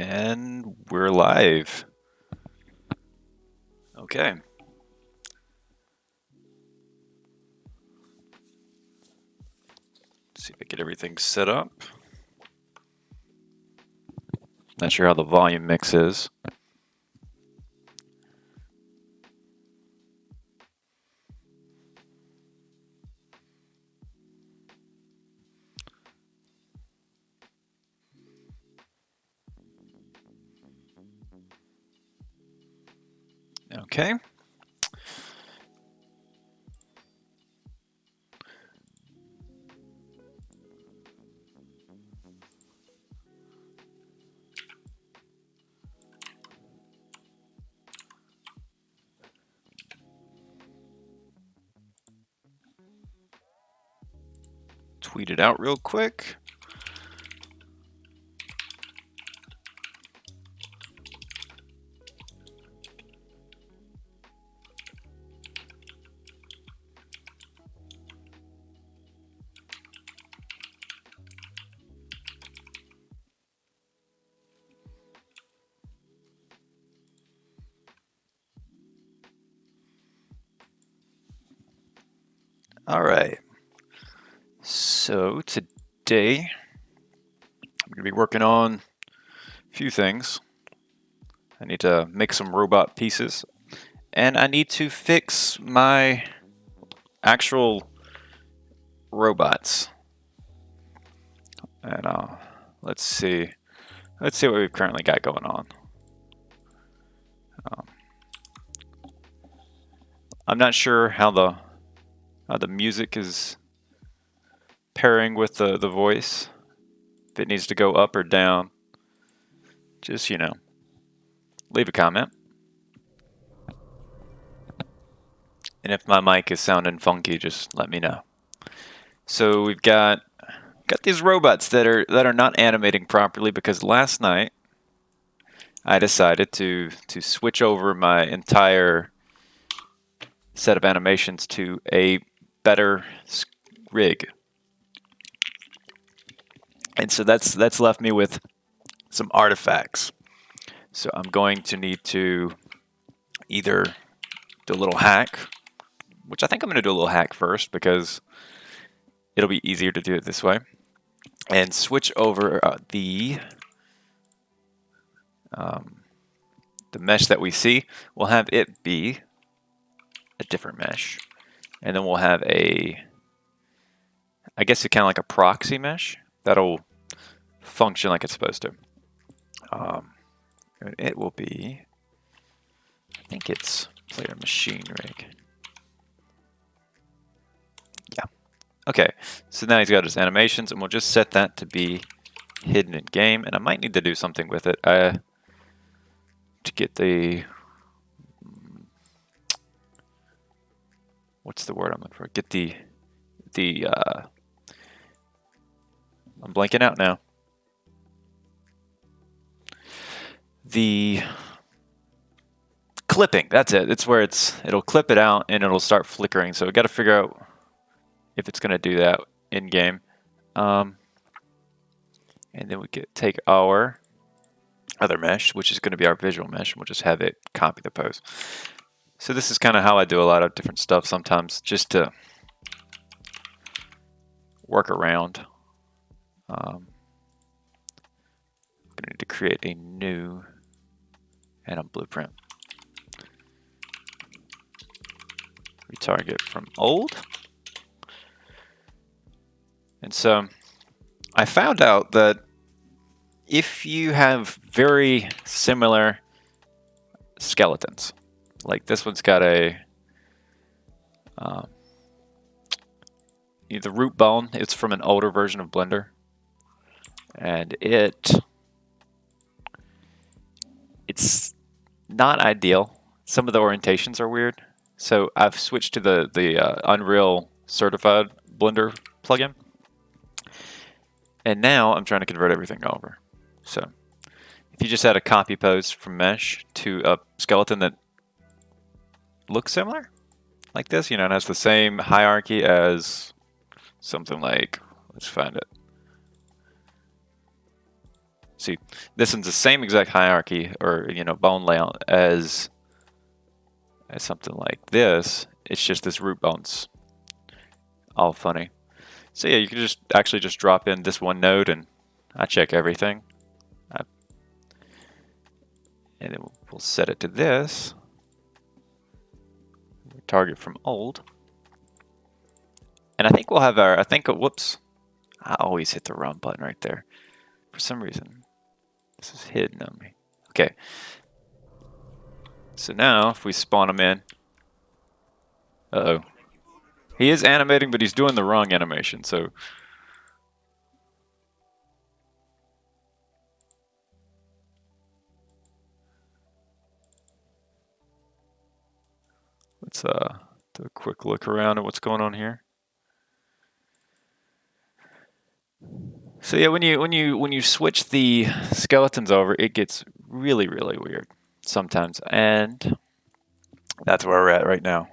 And we're live. Okay. See if I get everything set up. Not sure how the volume mix is. Okay. Tweet it out real quick. All right. So today I'm going to be working on a few things. I need to make some robot pieces, and I need to fix my actual robots. And let's see what we've currently got going on. I'm not sure how the music is pairing with the voice. If it needs to go up or down, just leave a comment. And if my mic is sounding funky, just let me know. So we've got these robots that are not animating properly because last night I decided to switch over my entire set of animations to a better rig. And so that's left me with some artifacts. So I'm going to need to either do a little hack, which I think I'm going to do a little hack first because it'll be easier to do it this way, and switch over the mesh that we see. We'll have it be a different mesh, and then we'll have I guess it's kind of like a proxy mesh that'll function like it's supposed to. It will be, I think it's player machine rig. Yeah. Okay, so now he's got his animations, and we'll just set that to be hidden in game, and I might need to do something with it to get the, what's the word I'm looking for? Get the I'm blanking out now. The clipping, that's it. It's where it'll clip it out and it'll start flickering. So we got to figure out if it's going to do that in game. And then we could take our other mesh, which is going to be our visual mesh, and we'll just have it copy the pose. So this is kind of how I do a lot of different stuff sometimes, just to work around. I'm going to need to create a new anim blueprint. Retarget from old. And so I found out that if you have very similar skeletons, like this one's got the root bone, it's from an older version of Blender, and it's not ideal. Some of the orientations are weird, so I've switched to the Unreal certified Blender plugin, and now I'm trying to convert everything over. So if you just had a copy pose from mesh to a skeleton that looks similar, like this, and has the same hierarchy as something like, let's find it. See, this one's the same exact hierarchy or bone layout as something like this. It's just this root bones. All funny. So yeah, you can just actually just drop in this one node and I check everything. And then we'll set it to this. Target from old. And I think we'll have our, whoops. I always hit the wrong button right there. For some reason, this is hidden on me. Okay. So now, if we spawn him in. Uh-oh. He is animating, but he's doing the wrong animation, so. Let's do a quick look around at what's going on here. So yeah, when you switch the skeletons over, it gets really weird sometimes, and that's where we're at right now.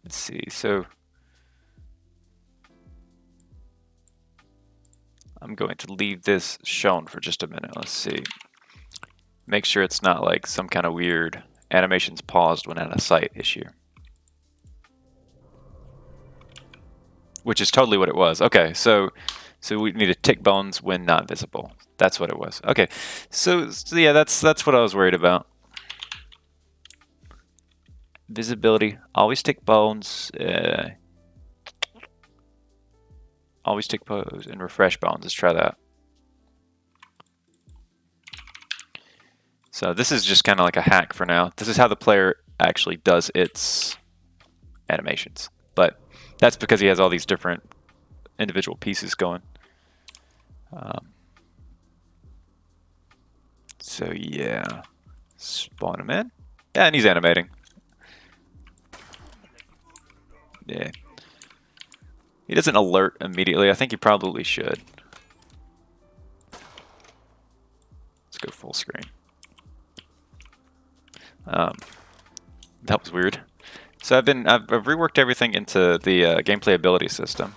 Let's see. So I'm going to leave this shown for just a minute. Let's see. Make sure it's not like some kind of weird animations paused when at a site issue. Which is totally what it was. Okay, so we need to tick bones when not visible. That's what it was. Okay, so yeah, that's what I was worried about. Visibility, always tick bones. Always tick pose and refresh bones. Let's try that. So this is just kind of like a hack for now. This is how the player actually does its animations. But that's because he has all these different individual pieces going. So yeah, spawn him in. Yeah, and he's animating. Yeah. He doesn't alert immediately. I think he probably should. Let's go full screen. That was weird. So I've reworked everything into the gameplay ability system.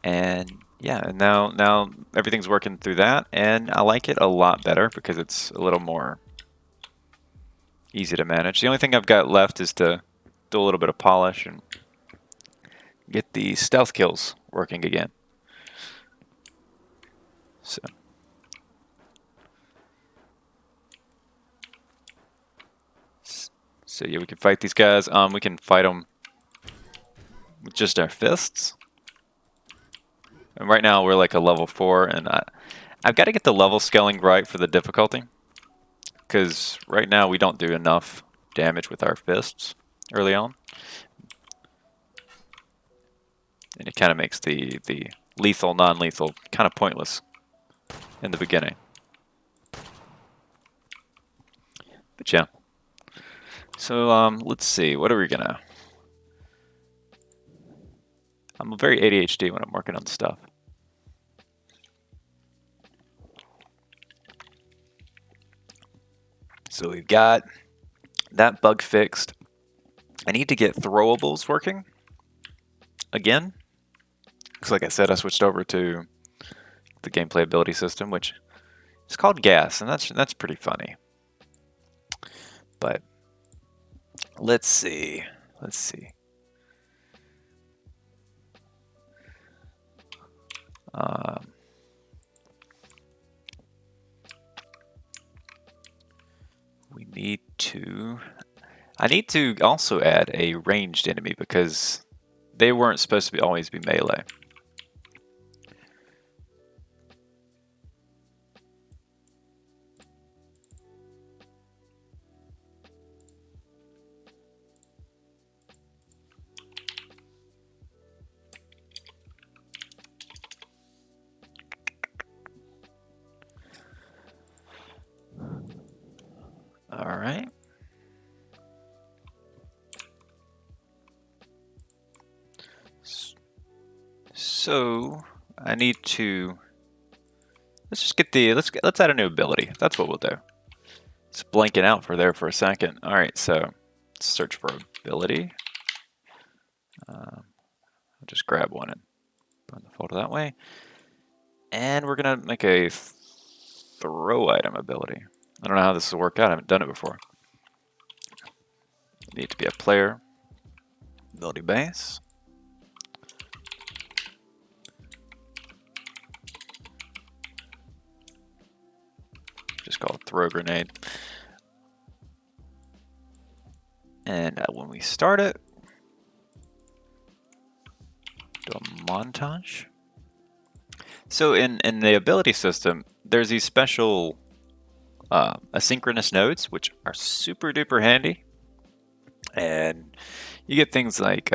And yeah, and now everything's working through that, and I like it a lot better because it's a little more easy to manage. The only thing I've got left is to do a little bit of polish and get the stealth kills working again. So yeah, we can fight these guys. We can fight them with just our fists. And right now we're like a level 4, and I've got to get the level scaling right for the difficulty, because right now we don't do enough damage with our fists early on, and it kind of makes the lethal, non-lethal kind of pointless in the beginning. But yeah. So let's see, what are we gonna... I'm very ADHD when I'm working on stuff. So we've got that bug fixed. I need to get throwables working again, because like I said, I switched over to the gameplay ability system, which is called gas, and that's pretty funny. But let's see. We need to... I need to also add a ranged enemy because they weren't supposed to always be melee. All right. So I need to, let's just get the, let's add a new ability. That's what we'll do. It's blanking out for a second. All right, so let's search for ability. I'll just grab one and put in the folder that way. And we're gonna make a throw item ability. I don't know how this will work out. I haven't done it before. Need to be a player. Ability base. Just call it throw grenade. And when we start it, do a montage. So in the ability system, there's these special asynchronous nodes, which are super duper handy. And you get things like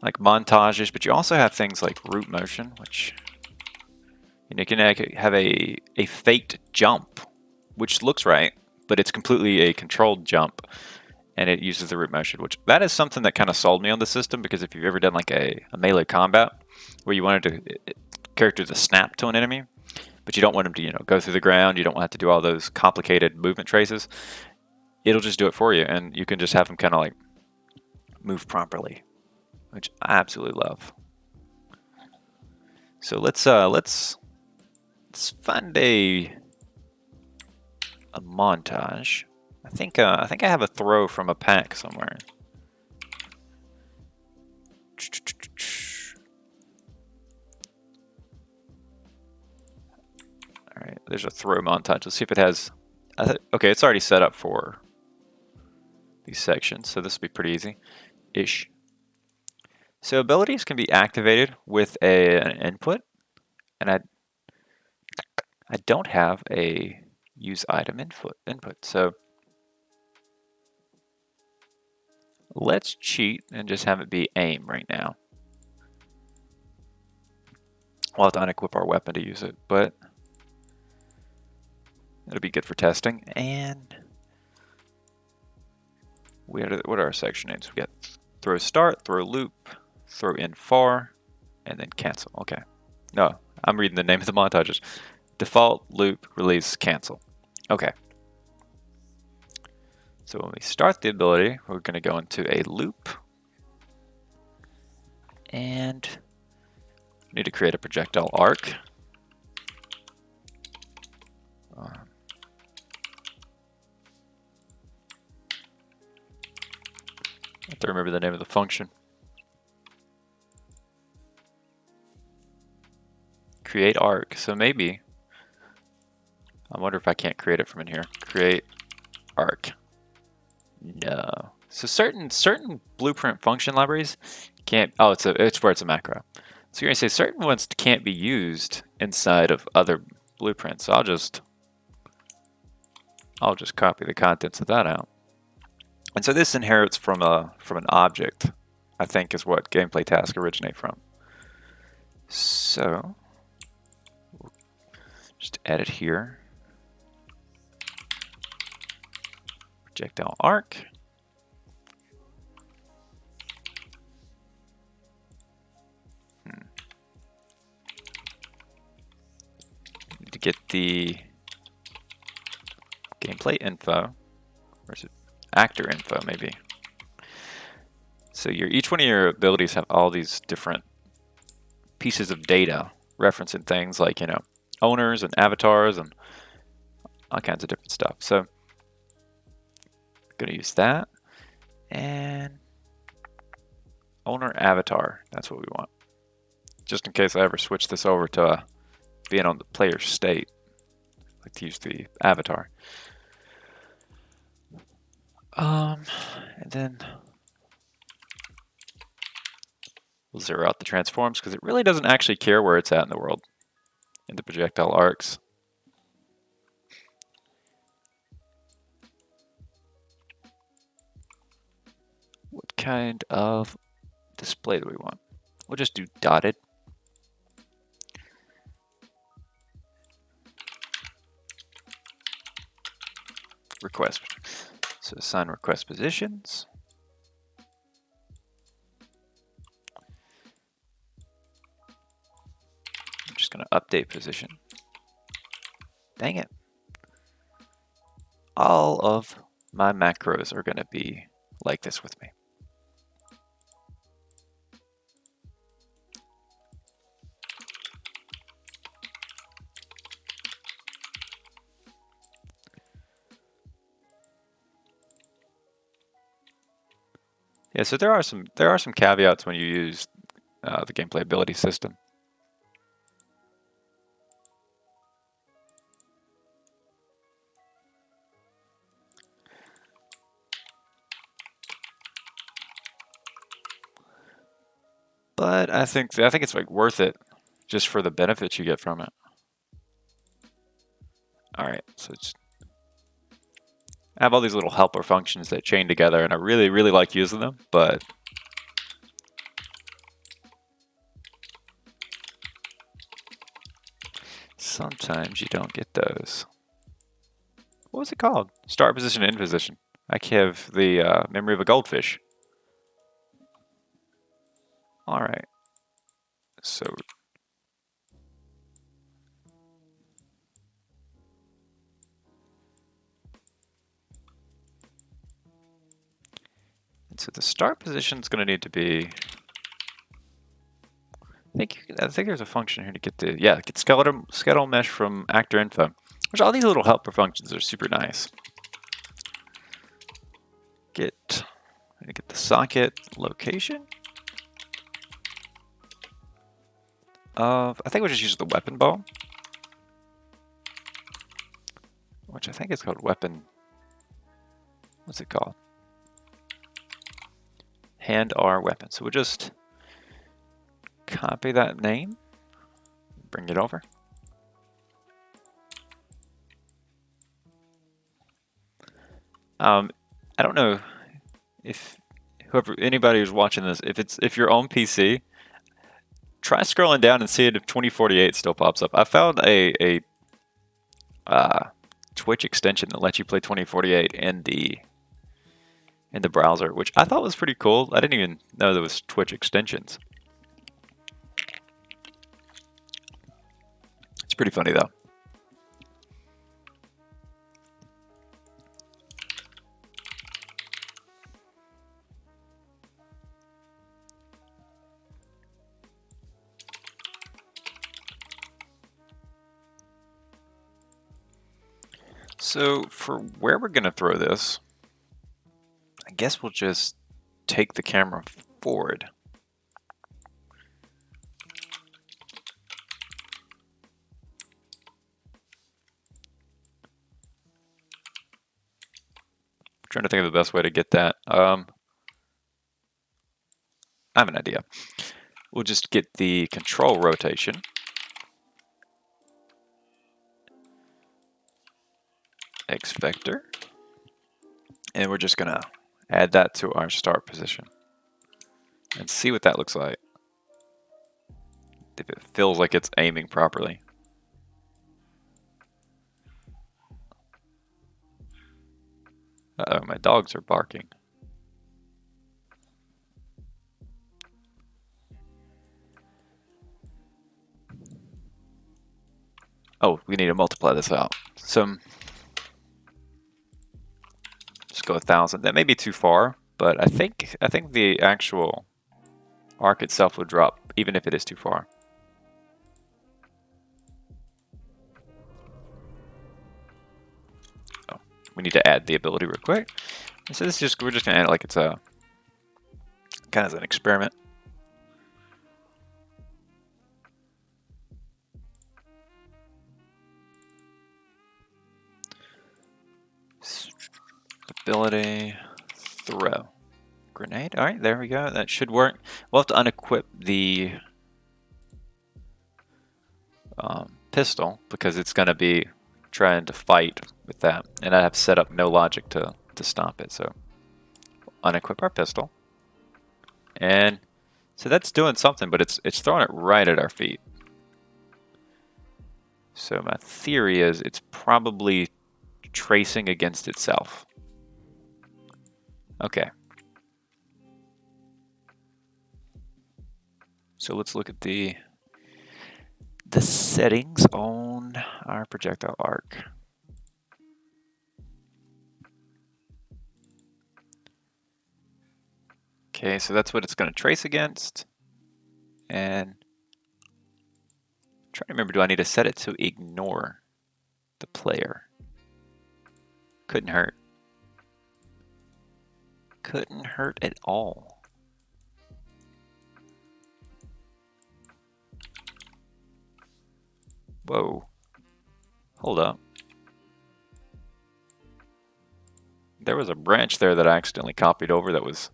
montages, but you also have things like root motion, which you can have a faked jump, which looks right, but it's completely a controlled jump, and it uses the root motion, which that is something that kind of sold me on the system, because if you've ever done like a melee combat where you wanted character to snap to an enemy, but you don't want him to go through the ground, you don't have to do all those complicated movement traces, it'll just do it for you, and you can just have him kind of like move properly, which I absolutely love. So let's find a montage. I think I have a throw from a pack somewhere. All right, there's a throw montage. Let's see if it has. Okay, it's already set up for these sections, so this will be pretty easy-ish. So abilities can be activated with an input, and I don't have a use item input. So let's cheat and just have it be aim right now. We'll have to unequip our weapon to use it, but it'll be good for testing. And what are our section names? We got throw start, throw loop, throw in far, and then cancel. Okay. No, I'm reading the name of the montages. Default, loop, release, cancel. Okay. So when we start the ability, we're going to go into a loop. And we need to create a projectile arc. I have to remember the name of the function. Create arc. So maybe, I wonder if I can't create it from in here. Create arc. No. So certain blueprint function libraries can't. Oh, it's where it's a macro. So you're gonna say certain ones can't be used inside of other blueprints. So I'll just copy the contents of that out. And so this inherits from an object, I think, is what gameplay tasks originate from. So we'll just edit here. Projectile arc. Need to get the gameplay info. Where's it? Actor info, maybe. So each one of your abilities have all these different pieces of data referencing things like, owners and avatars and all kinds of different stuff. So I'm going to use that. And owner avatar, that's what we want. Just in case I ever switch this over to being on the player state, I like to use the avatar. And then we'll zero out the transforms because it really doesn't actually care where it's at in the world in the projectile arcs. What kind of display do we want? We'll just do dotted. request. So assign request positions. I'm just going to update position. Dang it. All of my macros are going to be like this with me. Yeah, so there are some caveats when you use the gameplay ability system. But I think it's like worth it just for the benefits you get from it. All right, so I have all these little helper functions that chain together, and I really, really like using them, but sometimes you don't get those. What was it called? Start position, end position. I have the memory of a goldfish. All right. So the start position is going to need to be. I think there's a function here to get get skeletal mesh from actor info. Which all these little helper functions are super nice. Get the socket location of, I think we'll just use the weapon ball, which I think is called weapon. What's it called? Hand R weapon. So we'll just copy that name, bring it over. I don't know if anybody who's watching this, if you're on PC, try scrolling down and see if 2048 still pops up. I found a Twitch extension that lets you play 2048 in the browser, which I thought was pretty cool. I didn't even know there was Twitch extensions. It's pretty funny though. So for where we're going to throw this, I guess we'll just take the camera forward. I'm trying to think of the best way to get that. I have an idea. We'll just get the control rotation. X vector. And we're just going to add that to our start position and see what that looks like. If it feels like it's aiming properly. Uh-oh, my dogs are barking. Oh, we need to multiply this out. So just go 1,000. That may be too far, but I think the actual arc itself would drop even if it is too far. Oh, we need to add the ability real quick. And so this is just, we're just gonna add it like it's a kind of an experiment. Ability throw grenade. All right, there we go. That should work. We'll have to unequip the pistol because it's going to be trying to fight with that, and I have set up no logic to stop it. So unequip our pistol, and so that's doing something, but it's throwing it right at our feet. So my theory is it's probably tracing against itself. Okay. So let's look at the settings on our projectile arc. Okay, so that's what it's going to trace against. And I'm trying to remember, do I need to set it to ignore the player? Couldn't hurt. Couldn't hurt at all. Whoa. Hold up. There was a branch there that I accidentally copied over that was...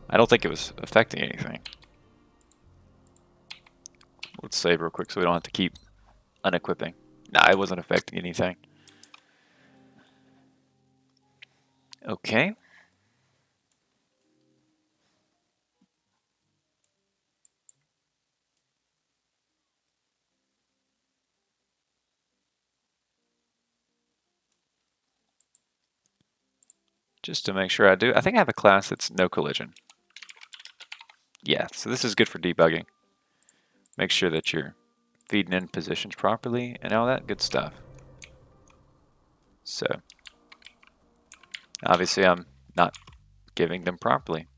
I don't think it was affecting anything. Let's save real quick so we don't have to keep unequipping. Nah, it wasn't affecting anything. Okay. Just to make sure I do. I think I have a class that's no collision. Yeah, so this is good for debugging. Make sure that you're feeding in positions properly and all that good stuff. So, obviously I'm not giving them properly.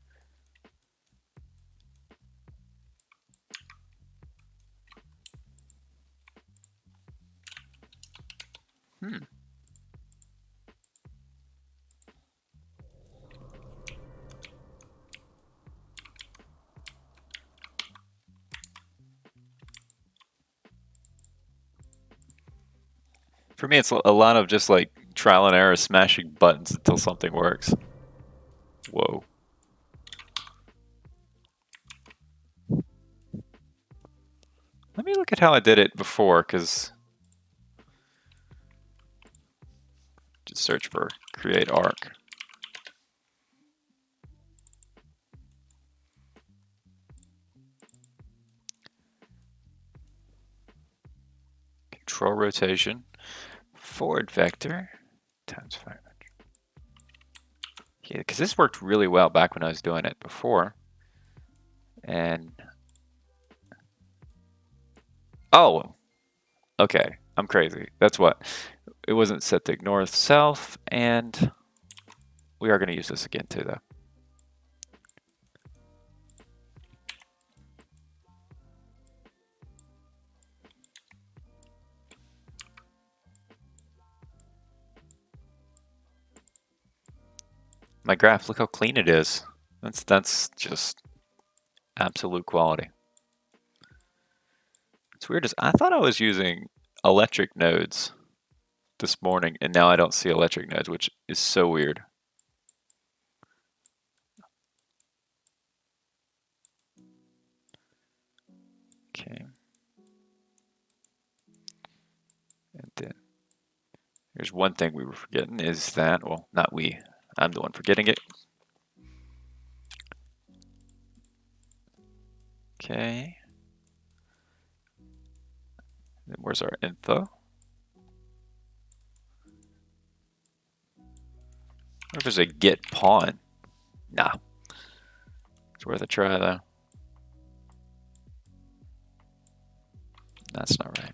For me, it's a lot of just like trial and error, smashing buttons until something works. Whoa. Let me look at how I did it before, because just search for create arc. Control rotation, forward vector, times 500. Yeah, because this worked really well back when I was doing it before. And, oh, okay, I'm crazy. That's what. It wasn't set to north, south, and we are going to use this again too, though. My graph, look how clean it is. That's just absolute quality. It's weird, I thought I was using electric nodes this morning, and now I don't see electric nodes, which is so weird. Okay. And then here's one thing we were forgetting is that, well, not we, I'm the one forgetting it. Okay. Then where's our info? What if there's a get pawn? Nah. It's worth a try though. That's not right.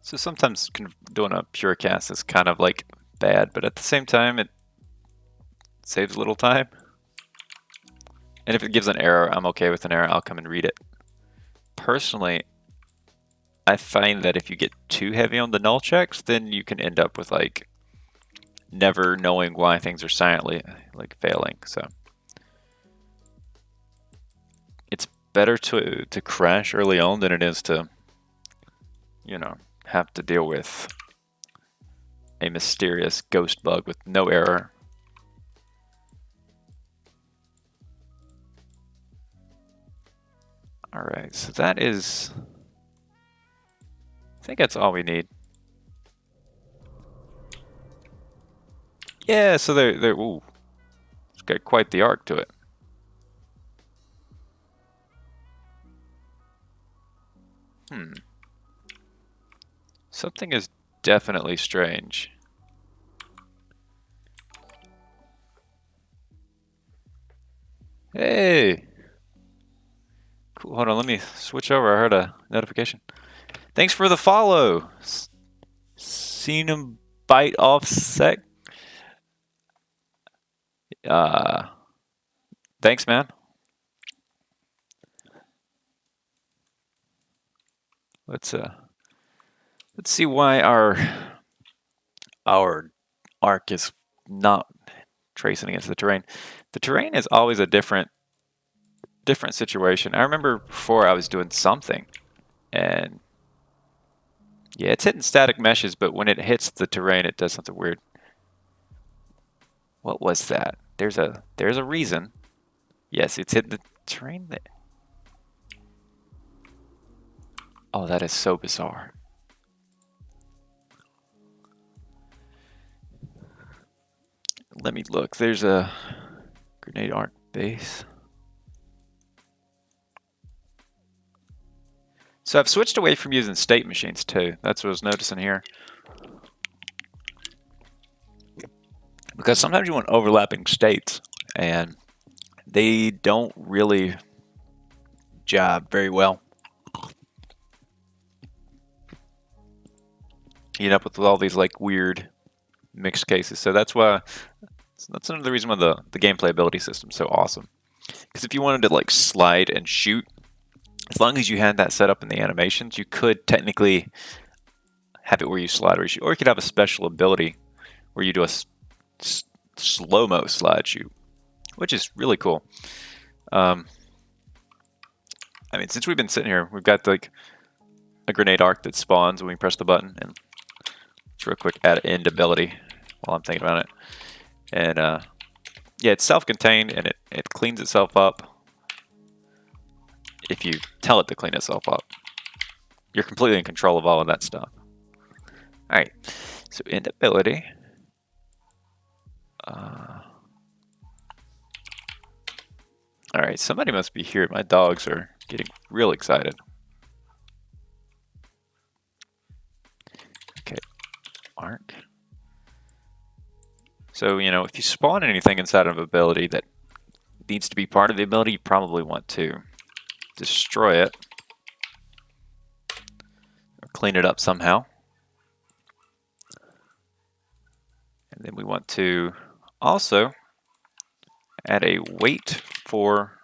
So sometimes doing a pure cast is kind of like bad, but at the same time it saves a little time. And if it gives an error, I'm okay with an error. I'll come and read it. Personally, I find that if you get too heavy on the null checks, then you can end up with like never knowing why things are silently like failing. So it's better to crash early on than it is to, you know, have to deal with a mysterious ghost bug with no error. All right, so that is, I think that's all we need. Yeah, so they're ooh, it's got quite the arc to it. Something is definitely strange. Hey! Cool. Hold on, let me switch over. I heard a notification. Thanks for the follow. Seen him bite off sec. Thanks, man. Let's see why our arc is not tracing against the terrain. The terrain is always a different situation. I remember before I was doing something, and yeah, it's hitting static meshes, but when it hits the terrain, it does something weird. What was that? There's a reason. Yes, it's hit the terrain there. Oh, that is so bizarre. Let me look. There's a grenade arc base. So I've switched away from using state machines too. That's what I was noticing here. Because sometimes you want overlapping states, and they don't really jive very well. You end up with all these like weird mixed cases. So that's another reason why the gameplay ability system is so awesome. Because if you wanted to like slide and shoot, as long as you had that set up in the animations, you could technically have it where you slide or you shoot, or you could have a special ability where you do a slow-mo slide shoot, which is really cool. I mean, since we've been sitting here, we've got like a grenade arc that spawns when we press the button, and let's real quick add end ability while I'm thinking about it. And yeah, it's self-contained, and it cleans itself up if you tell it to clean itself up. You're completely in control of all of that stuff. All right, so end ability. All right, somebody must be here. My dogs are getting real excited. Okay, arc. So, you know, if you spawn anything inside of an ability that needs to be part of the ability, you probably want to destroy it or clean it up somehow. And then we want to also add a wait for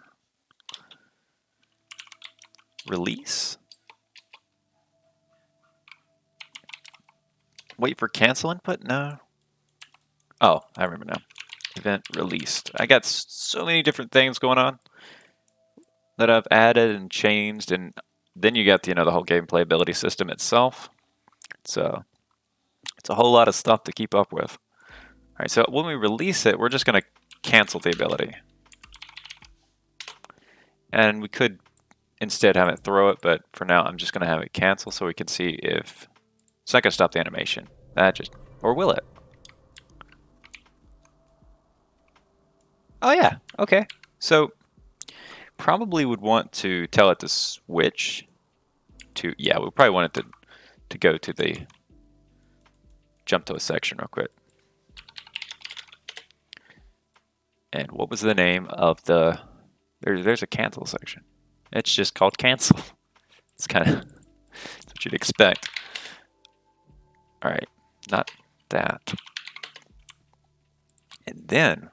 release. Wait for cancel input? No. Oh, I remember now. Event released. I got so many different things going on that I've added and changed, and then you got the whole gameplay ability system itself. So it's a whole lot of stuff to keep up with. All right, so when we release it, we're just going to cancel the ability. And we could instead have it throw it, but for now I'm just going to have it cancel so we can see if it's not going to stop the animation. Or will it? Oh yeah, okay. So probably would want to tell it to switch to, yeah, we probably want it to go to the, jump to a section real quick. And what was the name of the, there's a cancel section. It's just called cancel. It's kind of what you'd expect. All right, not that. And then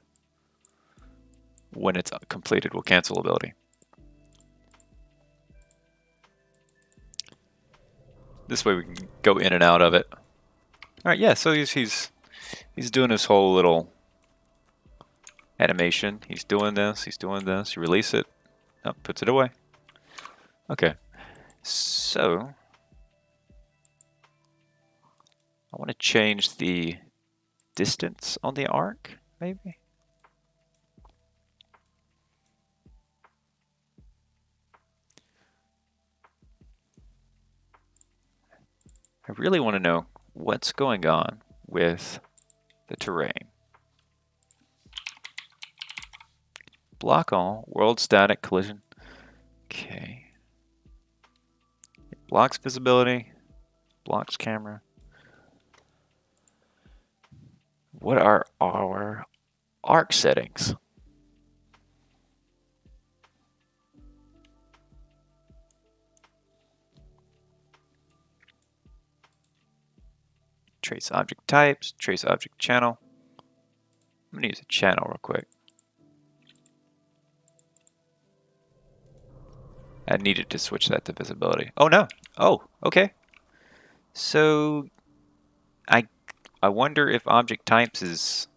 when it's completed, we'll cancel ability. This way we can go in and out of it. All right, yeah, so he's doing his whole little animation. He's doing this, you release it, oh, puts it away. Okay, so I want to change the distance on the arc, maybe. I really want to know what's going on with the terrain. Block all, world static collision. Okay. Blocks visibility, blocks camera. What are our arc settings? Trace object types, trace object channel. I'm gonna use a channel real quick. I needed to switch that to visibility. Oh no. Oh, okay. So I wonder if object types is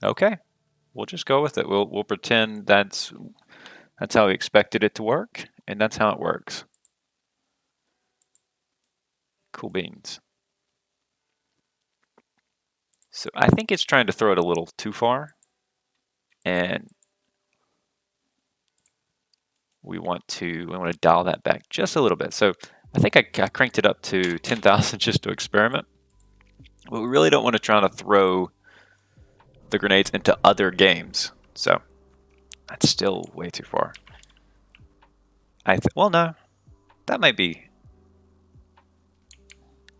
okay. We'll just go with it. We'll pretend that's how we expected it to work, and that's how it works. Cool beans. So I think it's trying to throw it a little too far, and we want to dial that back just a little bit. So I think I cranked it up to 10,000 just to experiment. But we really don't want to try to throw the grenades into other games. So that's still way too far. Well, no, that might be.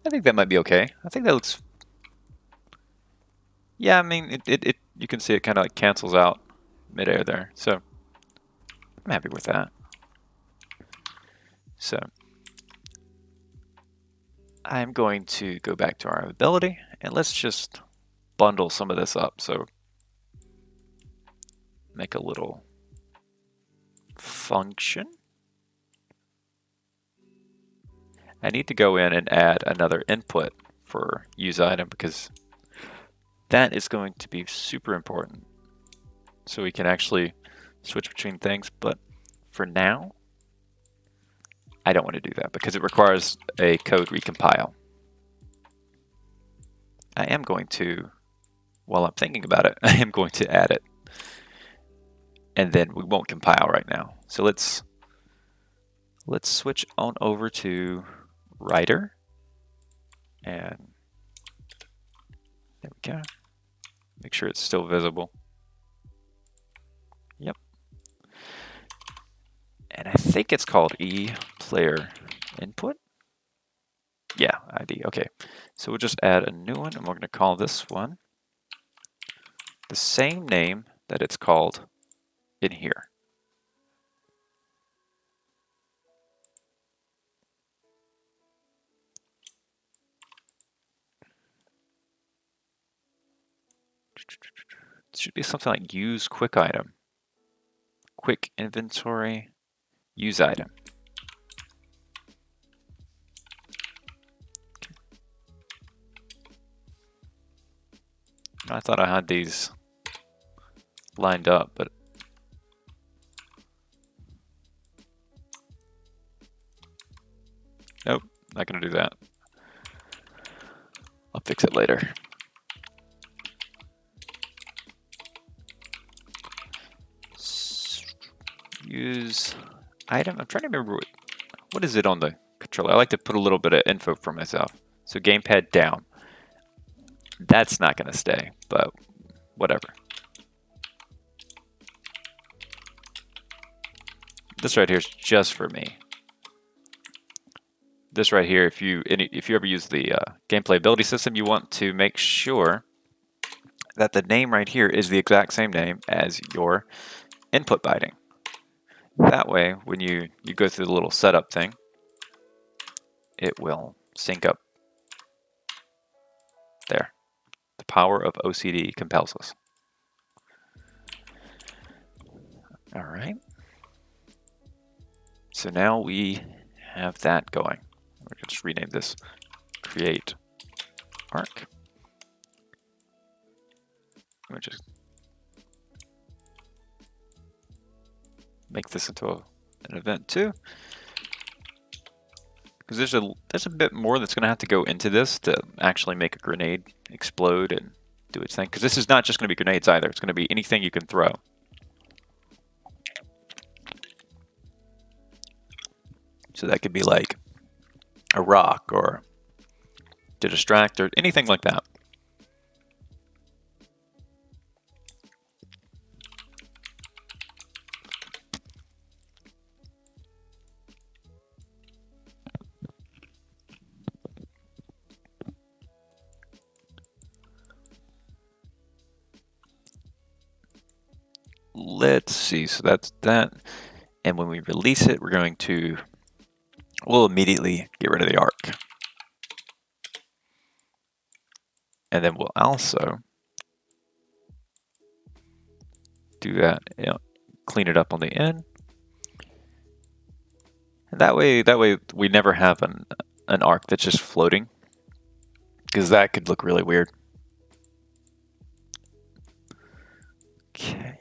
I think that might be okay. I think that looks. Yeah, I mean, it you can see it kind of like cancels out midair there. So I'm happy with that. So I'm going to go back to our ability and let's just bundle some of this up. So make a little function. I need to go in and add another input for use item because that is going to be super important. So we can actually switch between things, but for now, I don't want to do that because it requires a code recompile. I am going to, while I'm thinking about it, I am going to add it. And then we won't compile right now. So let's switch on over to writer. And there we go. Make sure it's still visible. Yep. And I think it's called ePlayer input. Yeah, ID. Okay. So we'll just add a new one and we're going to call this one the same name that it's called in here. It should be something like use quick item, quick inventory, use item. I thought I had these lined up, but nope, not gonna do that. I'll fix it later. Use item. I'm trying to remember what is it on the controller. I like to put a little bit of info for myself. So gamepad down. That's not gonna stay, but whatever. This right here is just for me. This right here, if you ever use the gameplay ability system, you want to make sure that the name right here is the exact same name as your input byting. That way, when you go through the little setup thing, it will sync up. There. The power of OCD compels us. All right. So now we have that going. We're going to just rename this create arc. We'll just make this into an event too. Because there's a bit more that's going to have to go into this to actually make a grenade explode and do its thing. Because this is not just going to be grenades either. It's going to be anything you can throw. So that could be like a rock or to distract or anything like that. let's see. So that's that. And when we release it, we'll immediately get rid of the arc. And then we'll also do that, clean it up on the end. And that way we never have an arc that's just floating, because that could look really weird. Okay.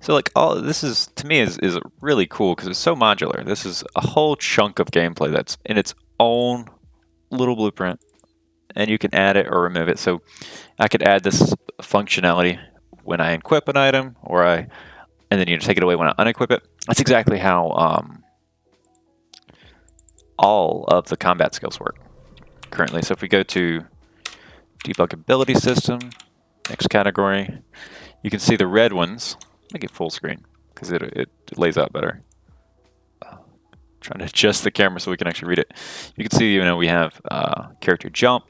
So like all this is, to me, is really cool because it's so modular. This is a whole chunk of gameplay that's in its own little blueprint, and you can add it or remove it. So I could add this functionality when I equip an item, and then take it away when I unequip it. That's exactly how all of the combat skills work currently. So if we go to debug ability system, next category, you can see the red ones. Make it full screen because it lays out better. Trying to adjust the camera so we can actually read it. You can see, we have character jump,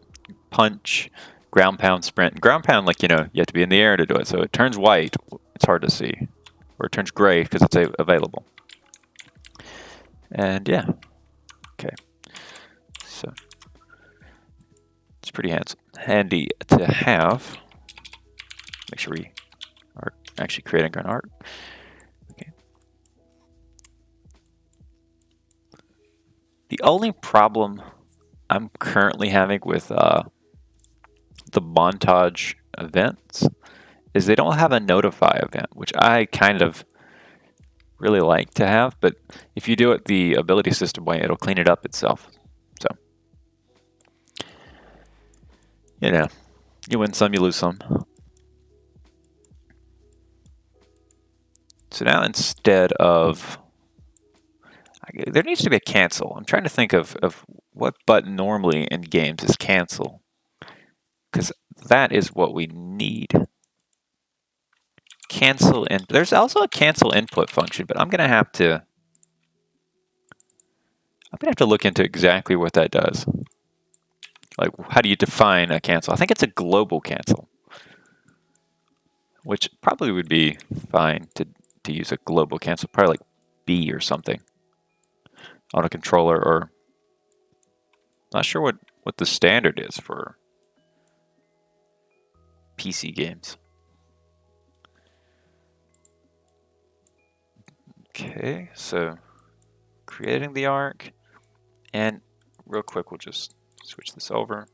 punch, ground pound, sprint. Ground pound, you have to be in the air to do it. So it turns white. It's hard to see. Or it turns gray because it's available. And yeah. Okay. So it's pretty handy to have. Make sure we are actually creating an arc. Okay. The only problem I'm currently having with the montage events is they don't have a notify event, which I kind of really like to have, but if you do it the ability system way, it'll clean it up itself. So, you win some, you lose some. So now instead of, there needs to be a cancel. I'm trying to think of what button normally in games is cancel, because that is what we need. Cancel, and there's also a cancel input function, but I'm gonna have to look into exactly what that does. Like, how do you define a cancel? I think it's a global cancel, which probably would be fine to use a global cancel, probably like B or something on a controller, or not sure what the standard is for PC games. Okay, so creating the arc, and real quick, we'll just switch this over.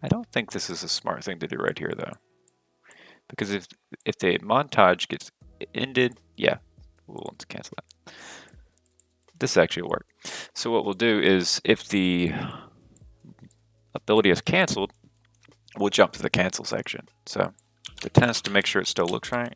I don't think this is a smart thing to do right here, though, because if the montage gets ended, yeah, we'll want to cancel that. This actually will work. So what we'll do is, if the ability is canceled, we'll jump to the cancel section. So the test to make sure it still looks right.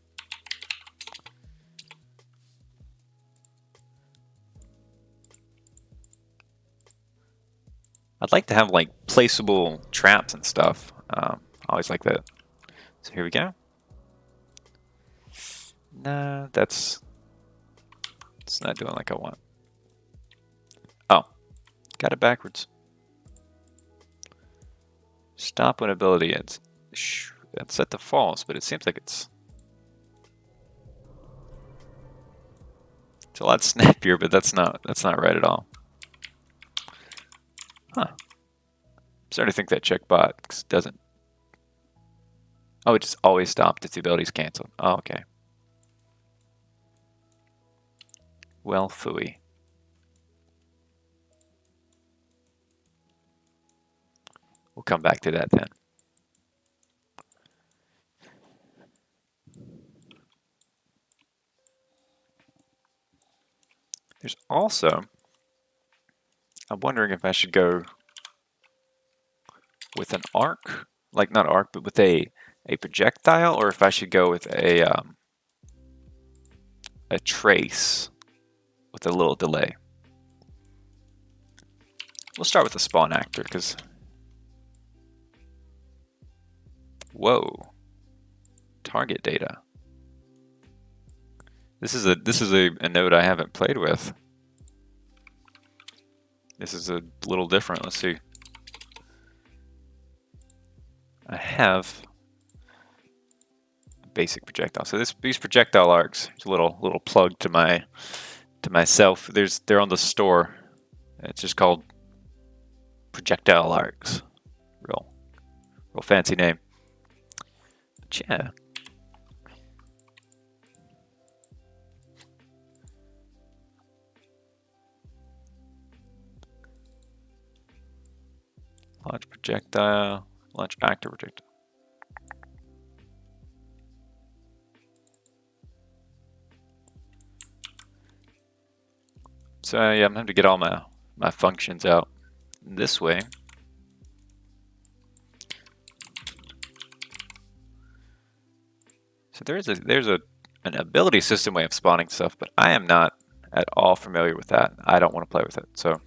I'd like to have like placeable traps and stuff. I always like that. So here we go. No, it's not doing like I want. Oh, got it backwards. Stop when ability ends. That's set to false, but it seems like it's a lot snappier, but that's not right at all. Huh. I'm starting to think that checkbox doesn't. Oh, it just always stopped if the ability's canceled. Oh, okay. Well, phooey. We'll come back to that then. There's also, I'm wondering if I should go with an arc, like not arc, but with a projectile, or if I should go with a trace with a little delay. We'll start with the spawn actor, because whoa, target data. This is a node I haven't played with. This is a little different. Let's see. I have a basic projectile. So these projectile arcs. It's a little plug to myself. They're on the store. It's just called projectile arcs. Real fancy name. But yeah. Launch projectile, launch active projectile. So yeah, I'm having to get all my functions out this way. So there's an ability system way of spawning stuff, but I am not at all familiar with that. I don't want to play with it. So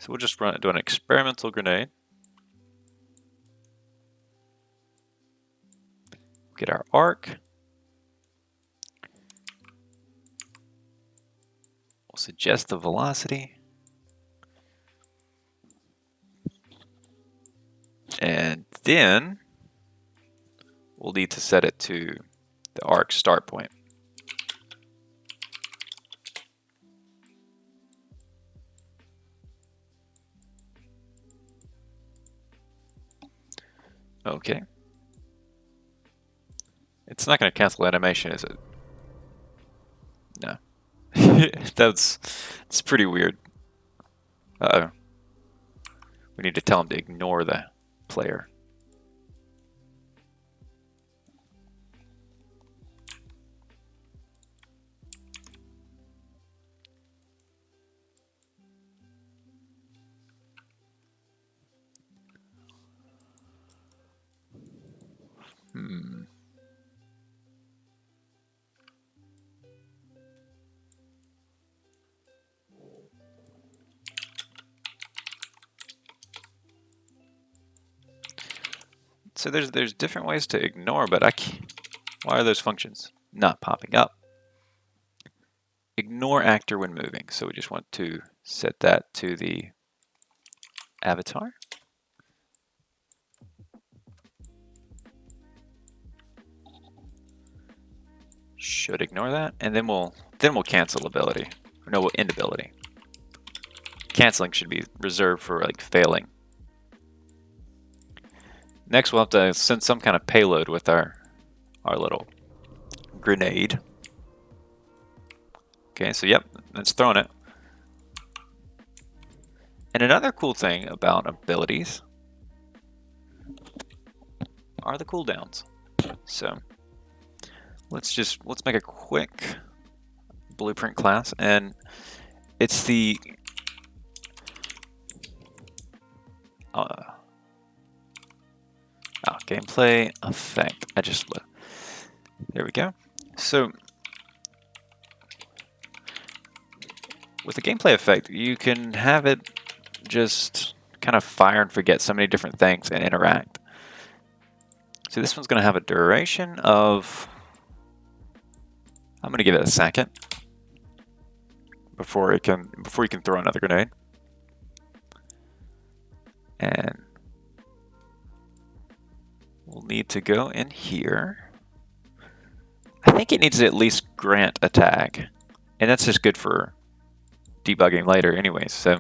we'll just do an experimental grenade. Get our arc. We'll suggest the velocity. And then we'll need to set it to the arc start point. Okay. It's not going to cancel animation, is it? No. It's pretty weird. Uh-oh. We need to tell him to ignore the player. So there's different ways to ignore, but I can't. Why are those functions not popping up? Ignore actor when moving. So we just want to set that to the avatar. Should ignore that, and then we'll cancel ability. Or no, we'll end ability. Canceling should be reserved for like failing. Next, we'll have to send some kind of payload with our little grenade. Okay, so yep, that's throwing it. And another cool thing about abilities are the cooldowns. So let's make a quick blueprint class, and it's the gameplay effect. There we go. So with the gameplay effect, you can have it just kind of fire and forget so many different things and interact. So this one's going to have a duration of, I'm going to give it a second before you can throw another grenade. And we'll need to go in here. I think it needs to at least grant a tag, and that's just good for debugging later anyways. So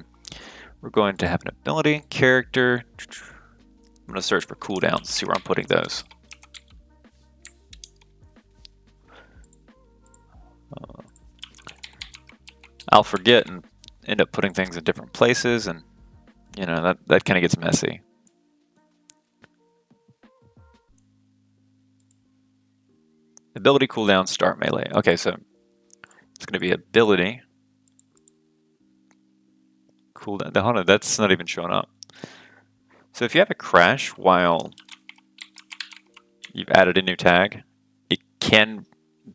we're going to have an ability, character. I'm going to search for cooldowns, see where I'm putting those. I'll forget and end up putting things in different places, and you know, that kind of gets messy. Ability cooldown, start melee. Okay, so it's going to be ability cooldown. Hold on, that's not even showing up. So if you have a crash while you've added a new tag, it can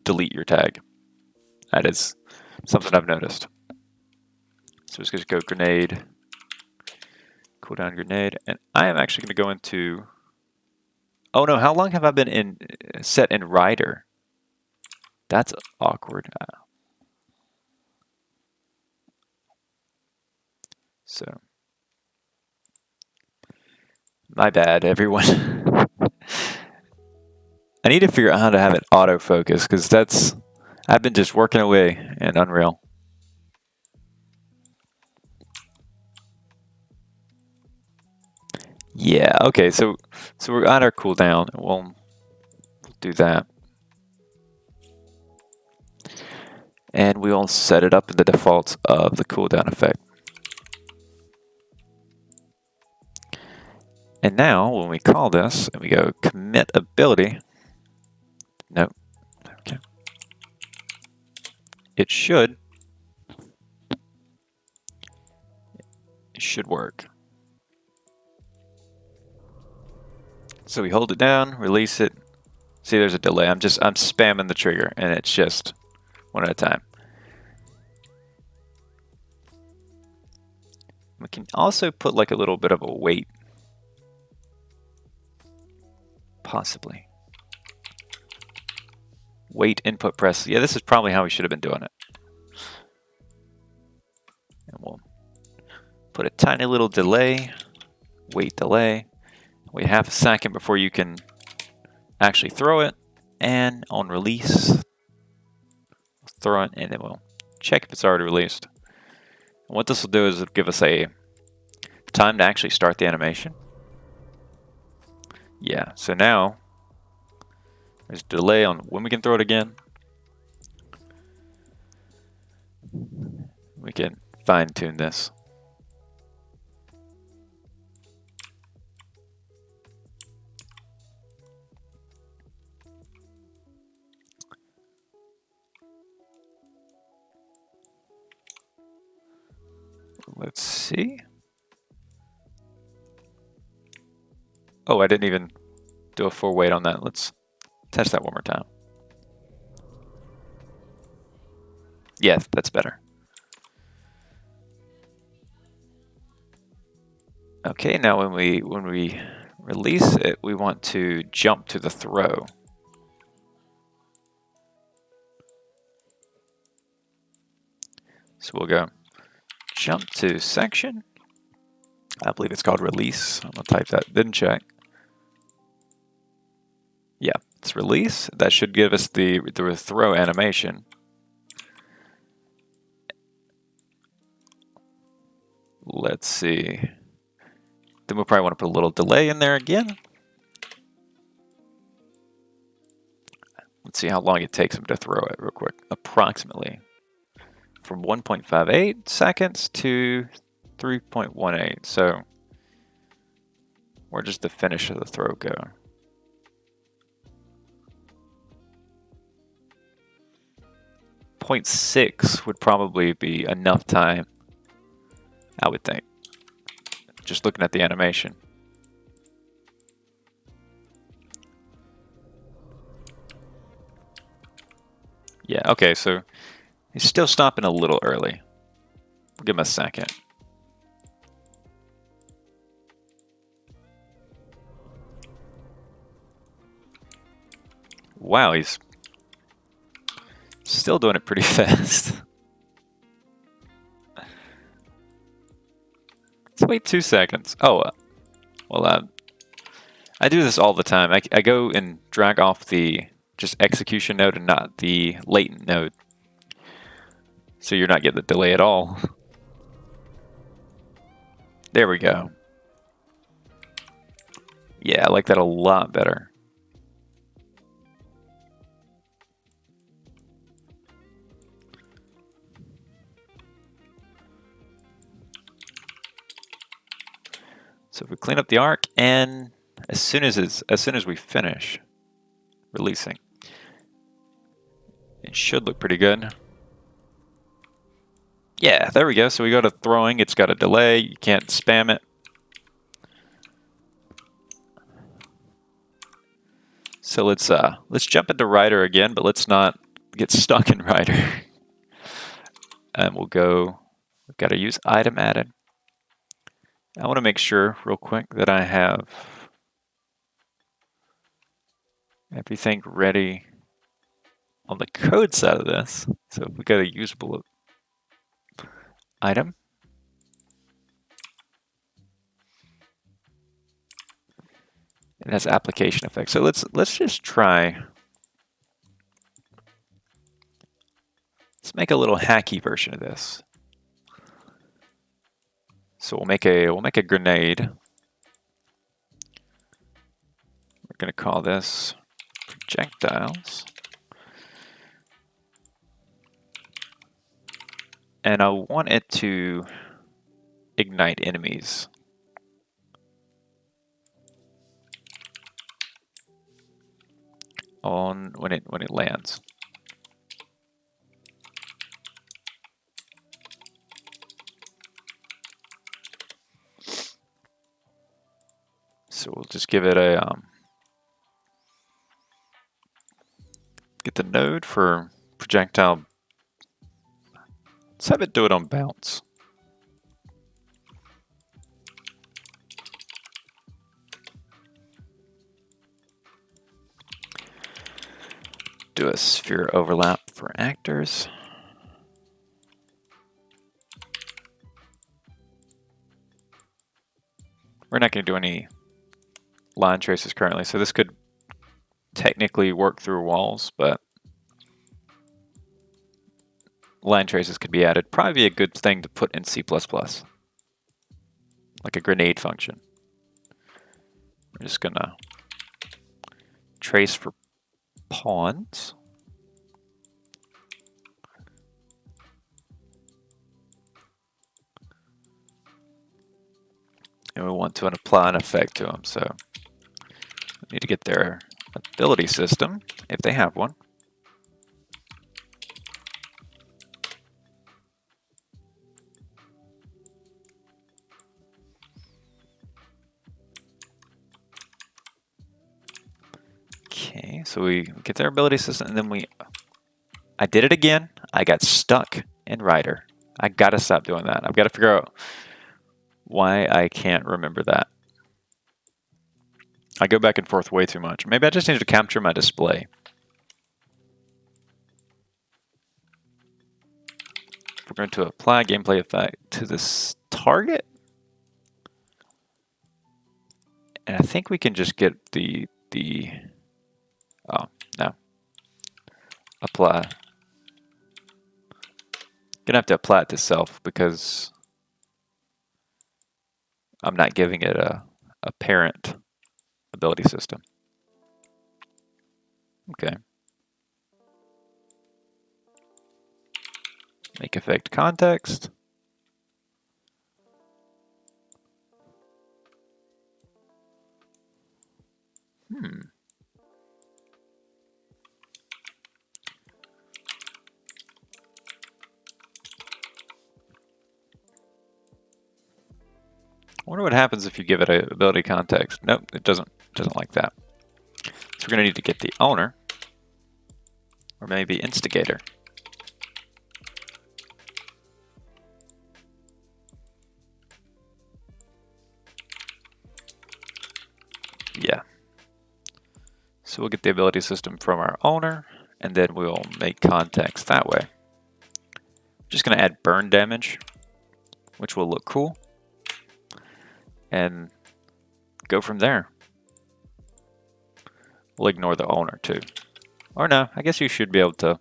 delete your tag. That is something I've noticed. So just going to go grenade, cooldown grenade, and I am actually going to go into. Oh no! How long have I been set in rider? That's awkward. So, my bad, everyone. I need to figure out how to have it autofocus because I've been just working away in Unreal. Yeah, okay, so we're on our cooldown. We'll do that. And we will set it up in the defaults of the cooldown effect. And now when we call this and we go commit ability, nope, okay. It should work. So we hold it down, release it. See, there's a delay. I'm spamming the trigger and it's just one at a time. We can also put like a little bit of a wait. Possibly. Wait input press. Yeah, this is probably how we should have been doing it. And we'll put a tiny little delay. Wait delay. Wait half a second before you can actually throw it. And on release, throw it and then we'll check if it's already released. And what this will do is it'll give us a time to actually start the animation. Yeah, so now there's a delay on when we can throw it again. We can fine tune this. Let's see. Oh, I didn't even do a full wait on that. Let's test that one more time. Yeah, that's better. Okay, now when we release it, we want to jump to the throw. So we'll go jump to section. I believe it's called release. I'm gonna type that, didn't check. Yeah, it's release. That should give us the throw animation. Let's see. Then we'll probably want to put a little delay in there again. Let's see how long it takes him to throw it real quick. Approximately from 1.58 seconds to 3.18. So where does the finish of the throw go? .6 would probably be enough time, I would think. Just looking at the animation. Yeah, okay, so he's still stopping a little early. We'll give him a second. Wow, he's still doing it pretty fast. Let's wait 2 seconds. Oh, well, I do this all the time. I go and drag off the just execution node and not the latent node. So you're not getting the delay at all. There we go. Yeah, I like that a lot better. So if we clean up the arc, and as soon as we finish releasing, it should look pretty good. Yeah, there we go. So we go to throwing. It's got a delay. You can't spam it. So let's jump into Rider again, but let's not get stuck in Rider. And we'll go. We've got to use item added. I want to make sure real quick that I have everything ready on the code side of this. So we got a usable item. It has application effects. So let's just try. Let's make a little hacky version of this. So we'll make a grenade. We're going to call this projectiles. And I want it to ignite enemies. On when it lands. So we'll just give it a get the node for projectile. Let's have it do it on bounce. Do a sphere overlap for actors. We're not going to do any line traces currently, so this could technically work through walls, but line traces could be added. Probably be a good thing to put in C++, like a grenade function. We're just going to trace for pawns. And we want to apply an effect to them, so we need to get their ability system, if they have one. Okay, so we get their ability system, and then I did it again. I got stuck in Rider. I gotta stop doing that. I've got to figure out why I can't remember that. I go back and forth way too much. Maybe I just need to capture my display. We're going to apply gameplay effect to this target. And I think we can just get oh, no. Apply. Gonna have to apply it to self because I'm not giving it a parent ability system. Okay. Make effect context. I wonder what happens if you give it a ability context. Nope, it doesn't like that. So we're gonna need to get the owner, or maybe instigator. Yeah. So we'll get the ability system from our owner, and then we'll make context that way. Just gonna add burn damage, which will look cool, and go from there. We'll ignore the owner too. Or no, I guess you should be able to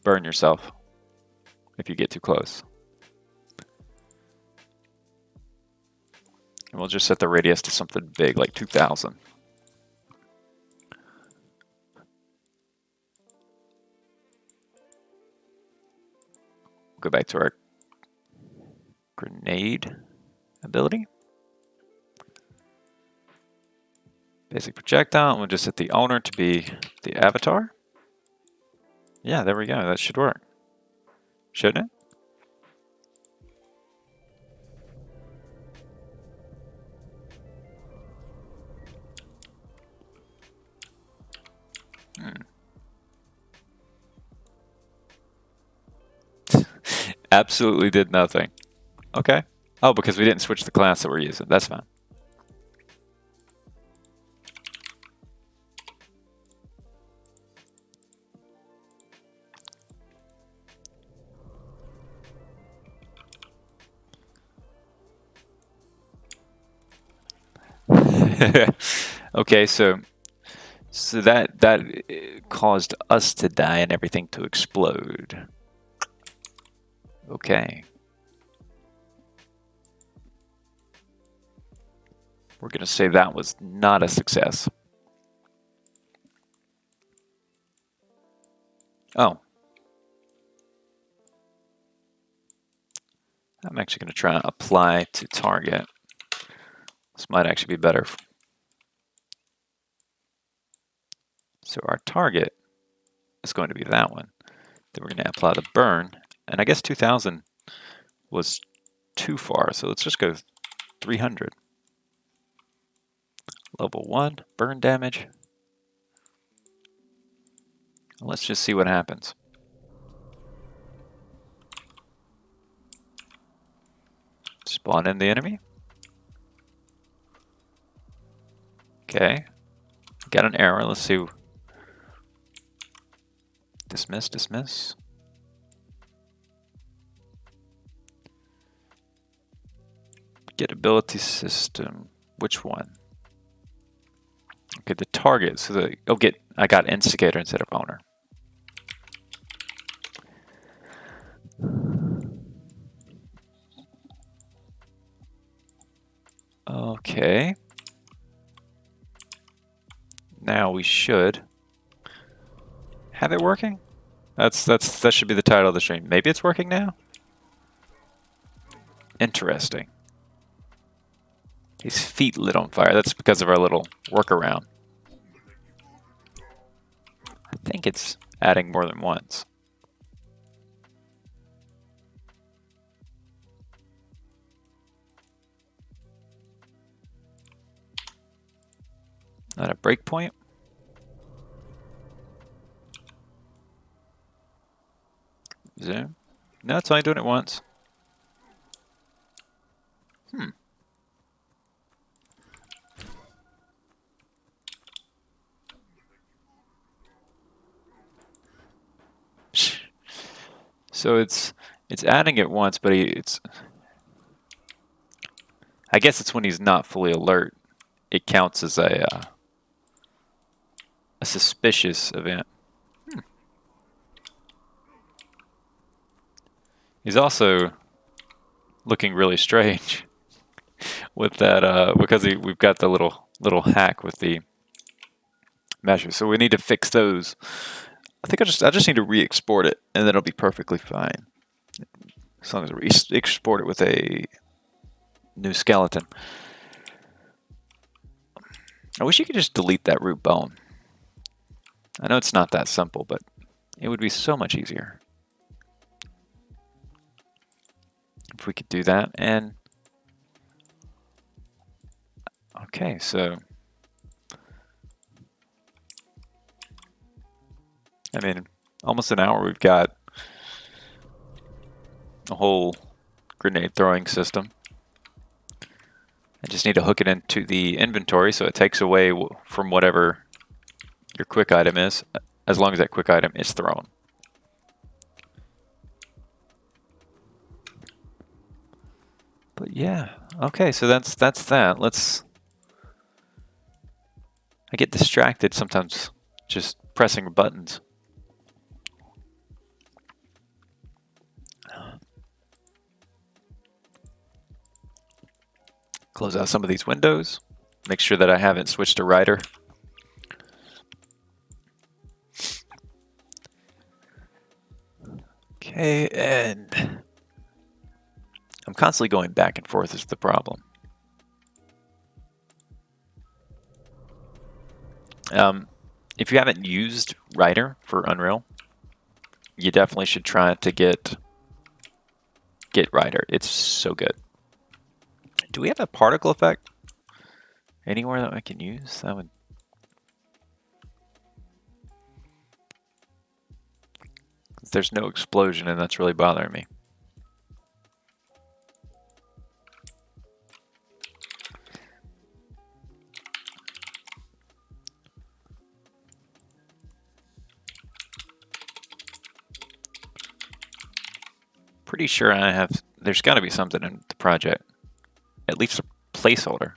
burn yourself if you get too close. And we'll just set the radius to something big, like 2000. Go back to our grenade ability. Basic projectile, and we'll just set the owner to be the avatar. Yeah, there we go. That should work. Shouldn't it? Absolutely did nothing. Okay. Oh, because we didn't switch the class that we're using. That's fine. Okay, so that caused us to die and everything to explode. Okay. We're going to say that was not a success. Oh. I'm actually going to try and apply to target. This might actually be better. So our target is going to be that one. Then we're going to apply the burn. And I guess 2000 was too far, so let's just go 300. Level 1, burn damage. Let's just see what happens. Spawn in the enemy. Okay. Got an error. Let's see. Dismiss, dismiss. Get ability system. Which one? Okay, the target. So the I got instigator instead of owner. Okay. Now we should have it working. That should be the title of the stream. Maybe it's working now. Interesting. His feet lit on fire. That's because of our little workaround. I think it's adding more than once. Not a breakpoint. Zoom. No, it's only doing it once. So it's adding it once, but I guess it's when he's not fully alert. It counts as a suspicious event. He's also looking really strange with that because we've got the little hack with the measures. So we need to fix those. I think I just need to re-export it, and then it'll be perfectly fine. As long as we export it with a new skeleton. I wish you could just delete that root bone. I know it's not that simple, but it would be so much easier if we could do that. And okay, so I mean, almost an hour. We've got a whole grenade throwing system. I just need to hook it into the inventory so it takes away from whatever your quick item is, as long as that quick item is thrown. But yeah, okay, so that's that. I get distracted sometimes just pressing buttons. Close out some of these windows. Make sure that I haven't switched to Rider. Okay, and I'm constantly going back and forth is the problem. If you haven't used Rider for Unreal, you definitely should try to get Rider. It's so good. Do we have a particle effect anywhere that I can use? That would. There's no explosion, and that's really bothering me. Pretty sure I have. There's got to be something in the project, at least a placeholder.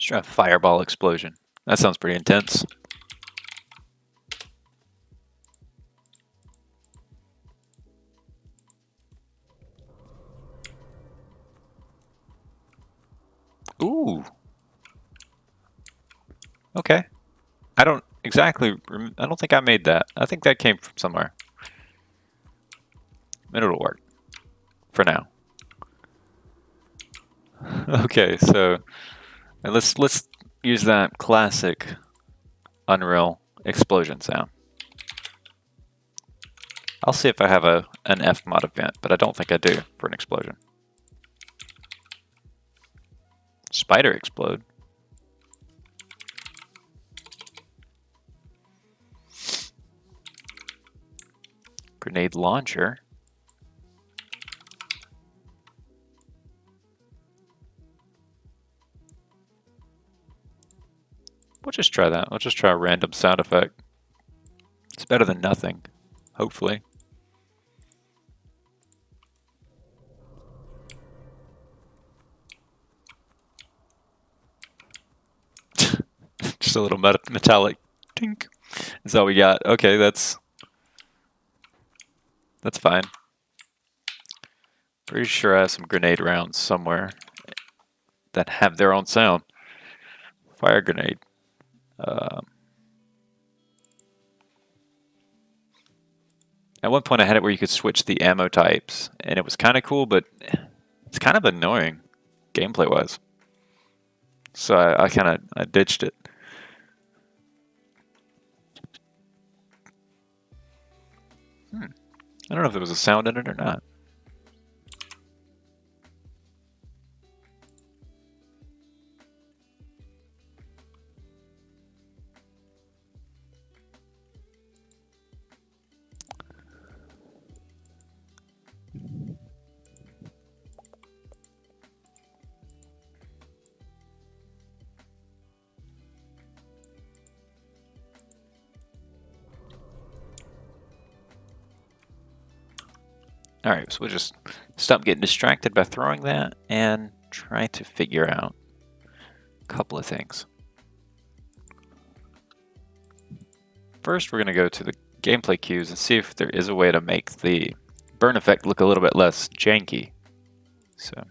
Let's try a fireball explosion. That sounds pretty intense. Ooh. Okay. I don't think I made that. I think that came from somewhere. And it'll work. For now. Okay, so let's use that classic Unreal explosion sound. I'll see if I have an Fmod event, but I don't think I do for an explosion. Spider explode. Grenade launcher. We'll just try that. We'll just try a random sound effect. It's better than nothing, hopefully. Just a little metallic tink. That's all we got. Okay, that's fine. Pretty sure I have some grenade rounds somewhere that have their own sound. Fire grenade. At one point I had it where you could switch the ammo types, and it was kind of cool, but it's kind of annoying gameplay-wise. So I ditched it. I don't know if there was a sound in it or not. Alright, so we'll just stop getting distracted by throwing that and try to figure out a couple of things. First, we're going to go to the gameplay cues and see if there is a way to make the burn effect look a little bit less janky. So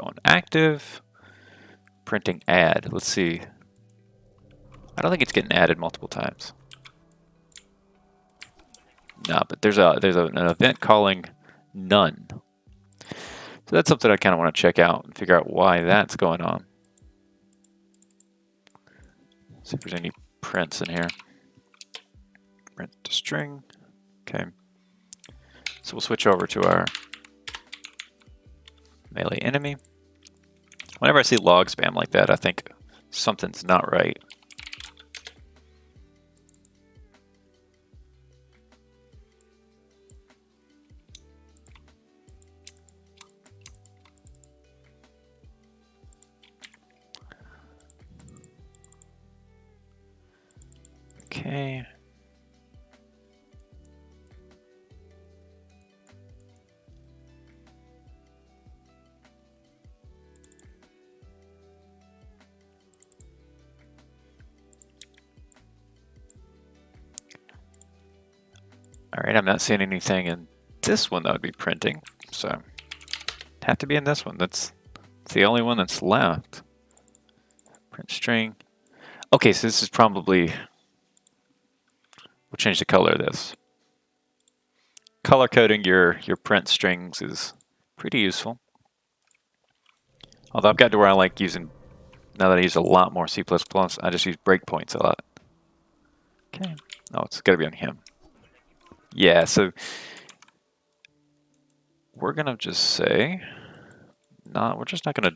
on active, printing add. Let's see. I don't think it's getting added multiple times. No, but there's an event calling none. So that's something I kind of want to check out and figure out why that's going on. See if there's any prints in here. Print to string. Okay. So we'll switch over to our melee enemy. Whenever I see log spam like that, I think something's not right. Okay. All right, I'm not seeing anything in this one that would be printing, so it'd have to be in this one. That's the only one that's left. Print string. Okay, so this is probably, we'll change the color of this. Color coding your print strings is pretty useful. Although I've got to where I like using, now that I use a lot more C++, I just use breakpoints a lot. Okay, oh, it's got to be on him. Yeah, so we're gonna just say, we're just not gonna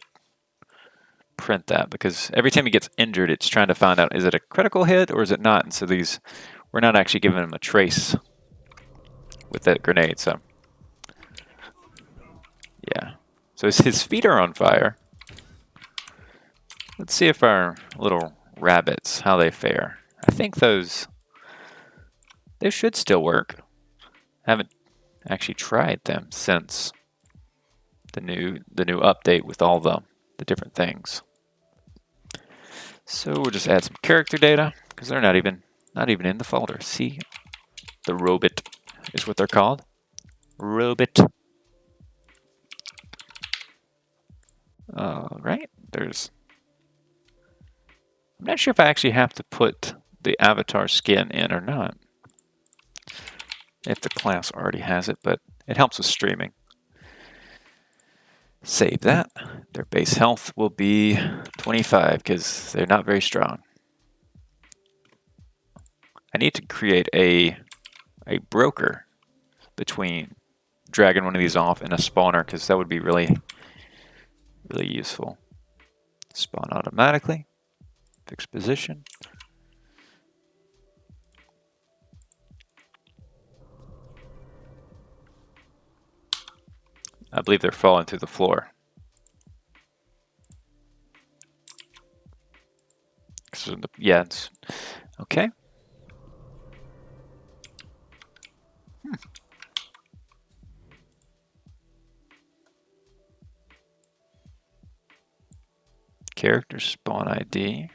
print that, because every time he gets injured, it's trying to find out, is it a critical hit or is it not? And so we're not actually giving him a trace with that grenade, so. Yeah, so his feet are on fire. Let's see if our little rabbits, how they fare. I think those should still work. I haven't actually tried them since the new update with all the different things. So we'll just add some character data because they're not even in the folder. See, the robot is what they're called. Robot. All right. I'm not sure if I actually have to put the avatar skin in or not. If the class already has it, but it helps with streaming. Save that. Their base health will be 25 because they're not very strong. I need to create a broker between dragging one of these off and a spawner because that would be really useful. Spawn automatically. Fix position. I believe they're falling through the floor. Yeah, it's okay. Character spawn ID.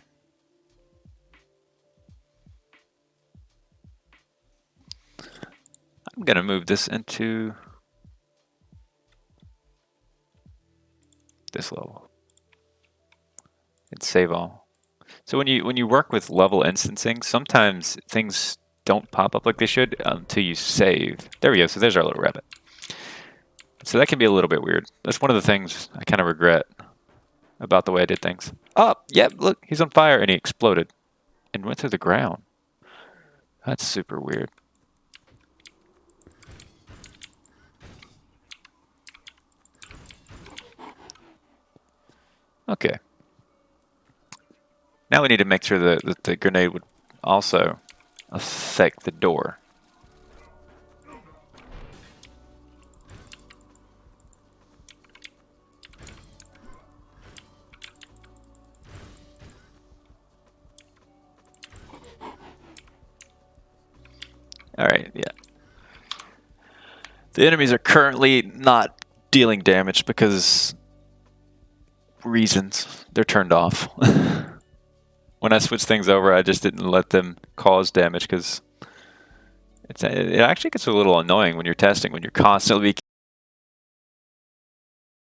I'm going to move this into this level and save all. So when you work with level instancing, sometimes things don't pop up like they should until you save. There we go. So there's our little rabbit. So that can be a little bit weird. That's one of the things I kind of regret about the way I did things. Oh, yep, look, he's on fire and he exploded and went through the ground. That's super weird. Okay. Now we need to make sure that the grenade would also affect the door. Alright, yeah. The enemies are currently not dealing damage because reasons. They're turned off. When I switched things over, I just didn't let them cause damage because it actually gets a little annoying when you're testing, when you're constantly